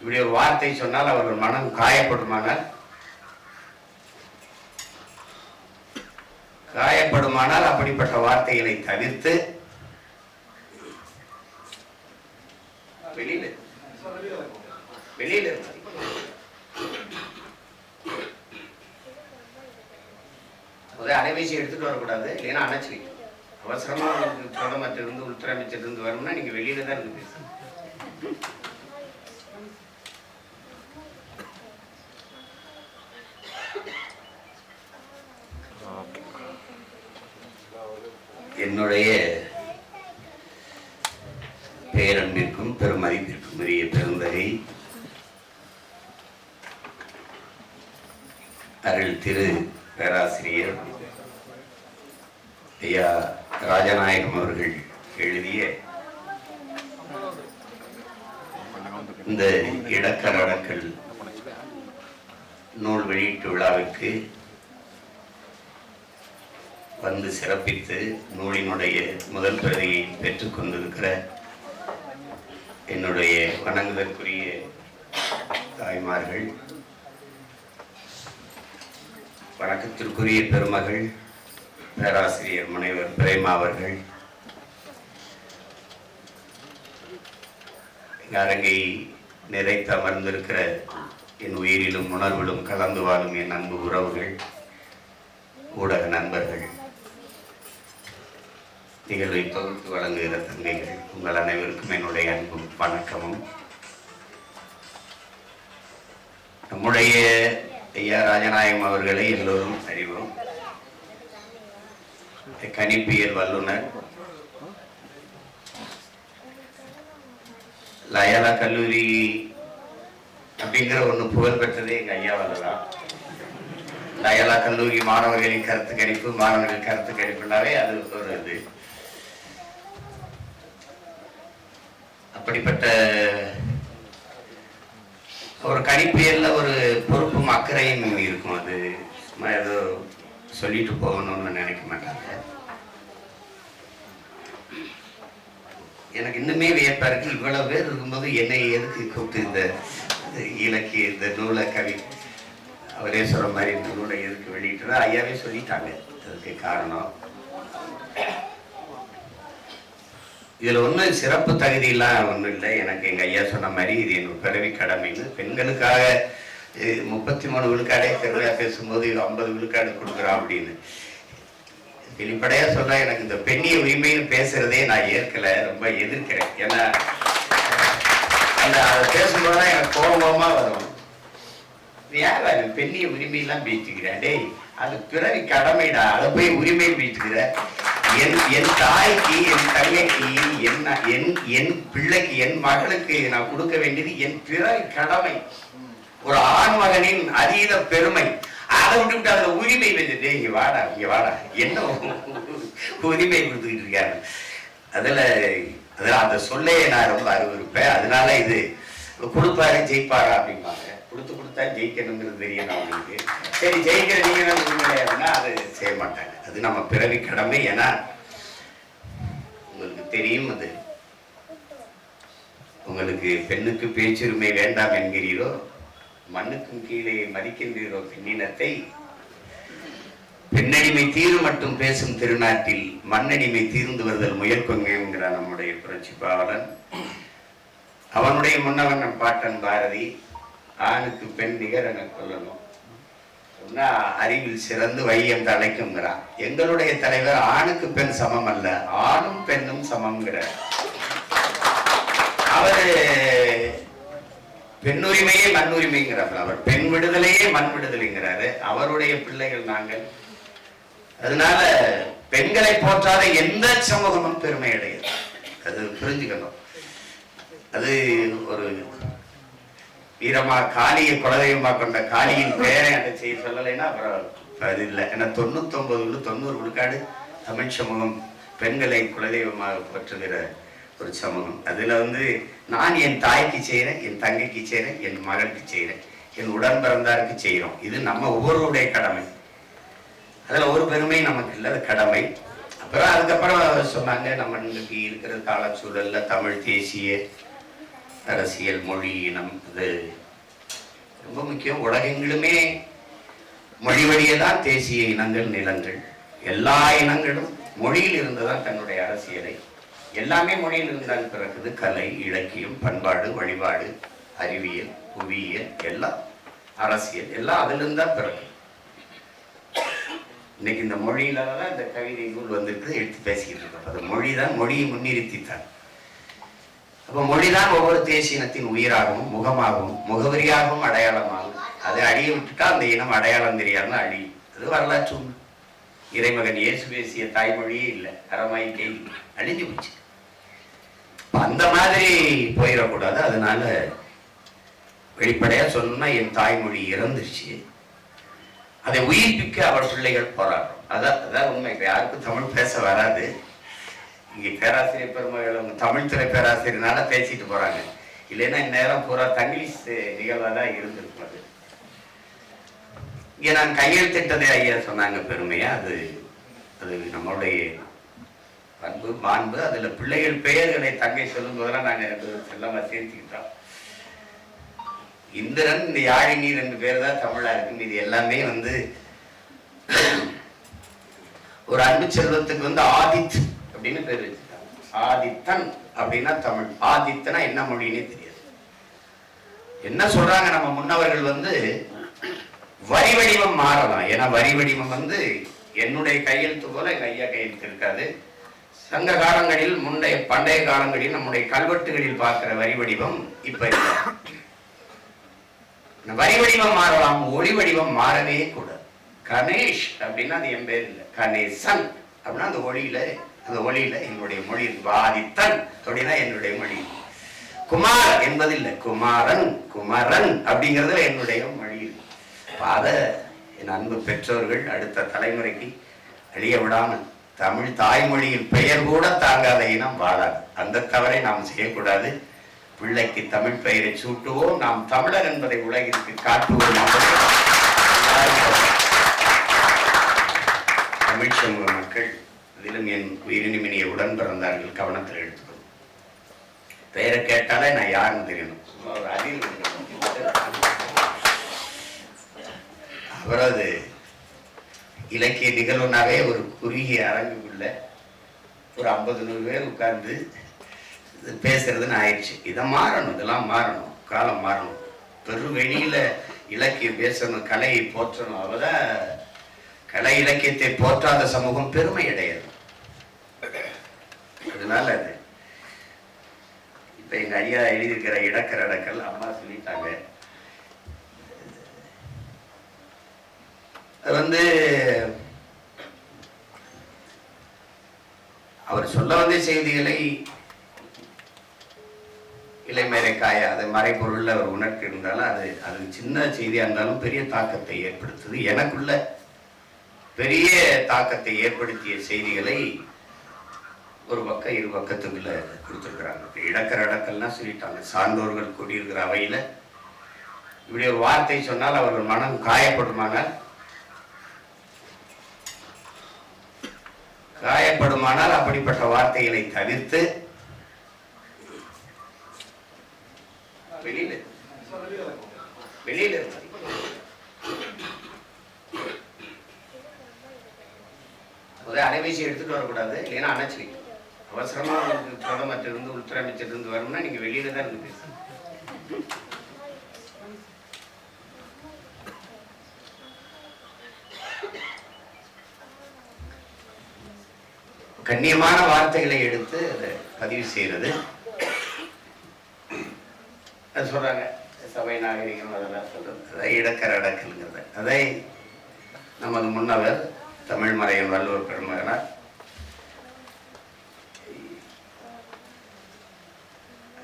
இப்படி ஒரு வார்த்தை சொன்னால் அவர்கள் மனம் காயப்படுமானால் அப்படிப்பட்ட வார்த்தைகளை தவிர்த்து வெளியில அலைபேசி எடுத்துட்டு வரக்கூடாது, இல்லைன்னா அணைச்சு வைக்கும். அவசரமா பிரதமர் இருந்து உள்துறை அமைச்சர் இருந்து வரணும்னா நீங்க வெளியில தான் இருக்கு பேசணும். என்னுடைய பேரன்பிற்கும் பெருமதிப்பிற்கும் உரிய பெருந்தகை அருள் திரு பேராசிரியர் ஐயா ராஜநாயகம் அவர்கள் எழுதிய இந்த இடக்கல் நூல் வெளியீட்டு விழாவிற்கு வந்து சிறப்பித்து நூலினுடைய முதல் பிரதியை பெற்றுக் கொண்டிருக்கிற என்னுடைய வணங்குதற்குரிய தாய்மார்கள், வணக்கத்திற்குரிய பெருமகள் பேராசிரியர் முனைவர் பிரேமா அவர்கள், அரங்கை நிறைத்து அமர்ந்திருக்கிற என் உயிரிலும் உணர்விலும் கலந்து வாழும் என் அன்பு உறவுகள், ஊடக நண்பர்கள், நிகழ்வை தொகுத்து வழங்குகிற தங்கைகள், உங்கள் அனைவருக்கும் என்னுடைய அன்பும் வணக்கமும். நம்முடைய ஐயா ராஜநாயகம் அவர்களை எல்லோரும் அறிவோம். கணிப்பியல் வல்லுநர், லயோலா கல்லூரி அப்படிங்கிற ஒன்று புகழ் பெற்றதே எங்க ஐயாவால் தான். லயோலா கல்லூரி மாணவர்களின் கருத்து கணிப்பு, மாணவர்கள் கருத்து கணிப்புனாவே அது ஒரு இது. அப்படிப்பட்ட ஒரு கணிப்பியல்ல ஒரு பொறுப்பும் அக்கறையும் இருக்கும். அது சும்மா ஏதோ சொல்லிட்டு போகணும்னு நினைக்க மாட்டாங்க. எனக்கு இன்னுமே வியப்பா இருக்கு, இவ்வளவு பேர் இருக்கும்போது என்னை எதுக்கு கூப்பிட்டு இந்த இலக்கிய இந்த நூலை கவி அவரே சொல்ற மாதிரி இந்த நூலை எதுக்கு வெளியிட்டு ஐயாவே சொல்லிட்டாங்க. அதுக்கு காரணம் இதுல ஒன்றும் சிறப்பு தகுதியெல்லாம் ஒன்றும் இல்லை. எனக்கு எங்க ஐயா சொன்ன மாதிரி இது என்னோட பிறவி கடமைன்னு. பெண்களுக்காக 33 விழுக்காடே பெருமையா பேசும்போது இது 50 விழுக்காடு கொடுக்குறான் அப்படின்னு வெளிப்படையா சொல்ல, எனக்கு இந்த பெண்ணிய உரிமைன்னு பேசுறதே நான் ஏற்கல, ரொம்ப எதிர்க்கிறேன். ஏன்னா அதை பேசும்போதுதான் எனக்கு கோபமா வரும். ஏன் பெண்ணிய உரிமையெல்லாம் பேசிக்கிறேன்? டேய், அது பிறவி கடமைடா, அதை போய் உரிமை பேசிக்கிற. என் தாய்க்கு, என் தங்கைக்கு, என் பிள்ளைக்கு, என் மகளுக்கு நான் கொடுக்க வேண்டியது என் பிறவி கடமை, ஒரு ஆண் மகனின் அதீத பெருமை. அதை விட்டுவிட்டு அதுல உரிமை வச்சுட்டு இங்க வாடா என்ன உரிமை கொடுத்துக்கிட்டு இருக்காரு. அதுல அந்த சொல்லையே நான் ரொம்ப அருவருப்பேன். அதனால இது கொடுப்பாரு ஜெயிப்பாரா அப்படிம்பாங்க. கொடுத்தா ஜெயிக்கணுங்கிறது தெரியும் அவங்களுக்கு. சரி, ஜெயிக்கிற நீங்க அப்படின்னா அது செய்ய மாட்டாங்க. அது நம்ம பிறவி கடமை. ஏன்னா உங்களுக்கு தெரியும், அது உங்களுக்கு பெண்ணுக்கு பேச்சுரிமை வேண்டாம் என்கிறீரோ, மண்ணுக்கும் கீழே மதிக்கின்றீரோ பெண்ணினத்தை. பெண்ணடிமை தீரு மட்டும் பேசும் திருநாட்டில் மண்ணடிமை தீர்ந்து வருதல் முயல் கொங்கைங்கிறார் நம்முடைய புரட்சி பாவலன். அவனுடைய முன்னவன் நம் பாட்டன் பாரதி, ஆணுக்கு பெண் நிகர் என கொள்ளணும், அறிவில் சிறந்து வையம் தலைக்குங்கிறான். எங்களுடைய தலைவர் ஆணுக்கு பெண் சமம் அல்ல, ஆணும் பெண்ணும் சமம்ங்கிறார். அவரு பெண் உரிமையே மண் உரிமைங்கிறார். அவர் பெண் விடுதலையே மண் விடுதலைங்கிறாரு. அவருடைய பிள்ளைகள் நாங்கள். அதனால பெண்களை போற்றாத எந்த சமூகமும் பெருமை அடையாது. அது புரிஞ்சுக்கணும். அது ஒரு வீரமா காளியை குலதெய்வமா கொண்ட காளியின் பெயரை அதை செய்ய சொல்லலைன்னா அப்புறம் அது இல்லை. ஏன்னா 99 விழுக்காடு தமிழ் சமூகம் பெண்களை குலதெய்வமாக போற்றுகிற ஒரு சமூகம். அதுல நான் என் தாய்க்கு செய்யறேன், என் தங்கைக்கு செய்யறேன், என் மகளுக்கு செய்யறேன், என் உடன் பிறந்தாருக்கு செய்யறோம். இது நம்ம ஒவ்வொருடைய கடமை. அதுல ஒரு பெருமை நமக்கு இல்லை, அது கடமை. அப்புறம் அதுக்கப்புறம் சொன்னாங்க, நம்ம இன்னைக்கு இருக்கிற கால சூழல்ல தமிழ் தேசிய அரசியல், மொழி, இனம், அது ரொம்ப முக்கியம். உலகெங்கிலுமே மொழி வழியே தான் தேசிய இனங்கள், நிலங்கள், எல்லா இனங்களும் மொழியில் இருந்துதான் தன்னுடைய அரசியலை, எல்லாமே மொழியில் இருந்தால் பிறகுது கலை, இலக்கியம், பண்பாடு, வழிபாடு, அறிவியல், புவியியல், எல்லாம் அரசியல், எல்லாம் அதுல இருந்தா பிறகு. இன்னைக்கு இந்த மொழியில தான் இந்த கவிதை நூல் வந்திருக்கு, எடுத்து பேசிக்கிட்டு இருக்கோம். அது மொழிதான், மொழியை முன்னிறுத்தித்தான். அப்ப மொழிதான் ஒவ்வொரு தேசிய இனத்தின் உயிராகவும், முகமாகவும், முகவரியாகவும், அடையாளமாகும். அதை அழிய விட்டுட்டா அந்த இனம் அடையாளம் தெரியாம அழி. அது வரலாற்று உண்மை. இறைமகன் இயேசு பேசிய தாய்மொழியே இல்லை, அரமாய்க்கை அழிஞ்சு போச்சு. அந்த மாதிரி போயிடக்கூடாது. அதனால வெளிப்படையா சொல்லணும்னா என் தாய்மொழி இறந்துருச்சு, அதை உயிர்ப்பிக்க அவர் பிள்ளைகள் போராடுறோம். அதான் உண்மை. இப்ப யாருக்கும் தமிழ் பேச வராது. இங்க பேராசிரியர் பெருமகள் அவங்க தமிழ் துறை பேராசிரியர்னால பேசிட்டு போறாங்க. இல்லைன்னா இந்நேரம் பூரா தங்கிலீஷ் நிகழ்வா தான் இருந்திருக்கும். அது இங்க நான் கையெழுத்திட்டதே ஐயா சொன்னாங்க பெருமையா. அது அது நம்மளுடைய பண்பு, மாண்பு. அதுல பிள்ளைகள் பெயர்களை தங்கை சொல்லும் போதெல்லாம் நாங்க செல்லமா சேர்த்துக்கிட்டோம். இந்திரன், இந்த யாழினி 2 பேர் தான் தமிழா இருக்கு. இது எல்லாமே ஒரு அன்பு செல்வத்துக்கு ஆதித் அப்படின்னு பேர் வச்சுட்டாங்க. ஆதித்தன் அப்படின்னா தமிழ். ஆதித்தனா என்ன மொழின்னே தெரியாது. என்ன சொல்றாங்க நம்ம முன்னவர்கள், வரி வடிவம் மாறலாம். ஏன்னா வரி வடிவம் என்னுடைய கையெழுத்து போல எங்க ஐயா கையெழுத்து இருக்காது. சங்க காலங்களில், பண்டைய காலங்களில் நம்முடைய கல்வெட்டுகளில் பார்க்கிற வரி வடிவம் இப்ப இல்லை. வரி வடிவம் மாறலாம், ஒளி வடிவம் மாறவே கூடாது. கணேஷ் அப்படின்னா அது என் பேர் இல்லை, கணேசன் அப்படின்னா அந்த ஒளியில என்னுடைய மொழி. ஆதித்தன் அப்படின்னா என்னுடைய மொழி. குமார் என்பது இல்லை, குமாரன், குமரன் அப்படிங்கிறதுல என்னுடைய மொழி. அத என் அன்பு பெற்றோர்கள் அடுத்த தலைமுறைக்கு அழிய விடாமல், தமிழ் தாய்மொழியில் பெயர் கூட தாங்காத இனம் வாழாது. அந்த தவறை நாம் செய்யக்கூடாது. பிள்ளைக்கு தமிழ் பெயரை சூட்டுவோம். நாம் தமிழர் என்பதை உலகிற்கு காட்டுவோம். தமிழ் சமூக மக்கள், அதிலும் என் உயிரினுமினிய உடன் பிறந்தார்கள் கவனத்தில் எடுத்துக்கணும். பெயரை கேட்டாலே நான் யாருன்னு தெரியணும். அவரது இலக்கிய நிகழ்வுனாவே ஒரு குறுகிய அரங்குக்குள்ள ஒரு 50-100 பேர் உட்கார்ந்து பேசுறதுன்னு ஆயிடுச்சு. இதை மாறணும், இதெல்லாம் மாறணும், காலம் மாறணும். வெளியில இலக்கியம் பேசணும், கலையை போற்றணும். அவதான் கலை இலக்கியத்தை போற்றாத சமூகம் பெருமை அடையாது. அதனால அது இப்ப எங்க ஐயா எழுதியிருக்கிற இடக்கரடக்கல் அம்மா சொல்லிட்டாங்க. அது அவர் சொல்ல வந்த செய்திகளை இலைமறை காய அது மறைபொருள் அவர் உணர்த்தி இருந்தாலும் அது சின்ன செய்தியா இருந்தாலும் பெரிய தாக்கத்தை ஏற்படுத்துது. எனக்குள்ள பெரிய தாக்கத்தை ஏற்படுத்திய செய்திகளை ஒரு பக்கம் 2 பக்கத்துக்குள்ள கொடுத்துருக்குறாங்க. இடக்கர அடக்கல்லாம் சொல்லிட்டாங்க. சான்றோர்கள் கூடியிருக்கிற அவையில இப்படி ஒரு வார்த்தை சொன்னால் அவர்கள் மனம் காயப்படுமானால் அப்படிப்பட்ட வார்த்தைகளை தவிர்த்து வெளியில அலைபேசி எடுத்துட்டு வரக்கூடாது. இல்லைன்னா அணைச்சி அவசரமா பிரதமத்திலிருந்து உள்துறை அமைச்சர் வரணும்னா நீங்க வெளியில தான் இருந்து பேசணும். கண்ணியமான வார்த்தைகளை எடுத்து அதை பதிவு செய்யறது. அது சொல்றாங்க சபை நாகரிகம், அதெல்லாம் சொல்றது. அதை இடக்கர அடக்கல்ங்கிறத அதை நமது முன்னவர் தமிழ் மறையின் வள்ளுவர் பெருமகனார்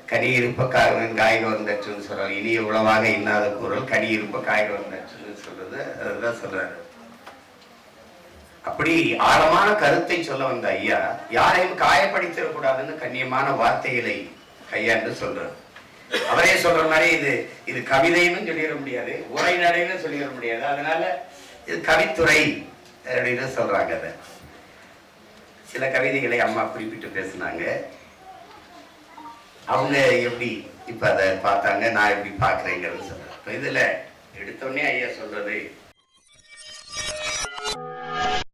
கனி இருப்ப காய்க வந்தச்சுன்னு சொல்றாரு. இனிய உளவாக இன்னாத குரல் கனி இருப்ப காய்க வந்தச்சுன்னு சொல்றது. அதுதான் சொல்றாரு. அப்படி ஆழமான கருத்தை சொல்ல வந்த ஐயா யாரையும் காயப்படுத்திடக்கூடாதுன்னு கண்ணியமான வார்த்தைகளை கையாண்டு சொல்றாரு. அவரே சொல்ற மாதிரி இது கவிதைன்னு சொல்லிட முடியாது, உரைநடைன்னு சொல்லிட முடியாது. அதனால இது கவித்துறை அப்படின்னு சொல்றாங்க. அதை சில கவிதைகளை அம்மா குறிப்பிட்டு பேசினாங்க. அவங்க எப்படி இப்ப அதை பார்த்தாங்க, நான் எப்படி பார்க்குறேங்கிறது சொல்றேன். இப்போ இதுல எடுத்தோடனே ஐயா சொல்றது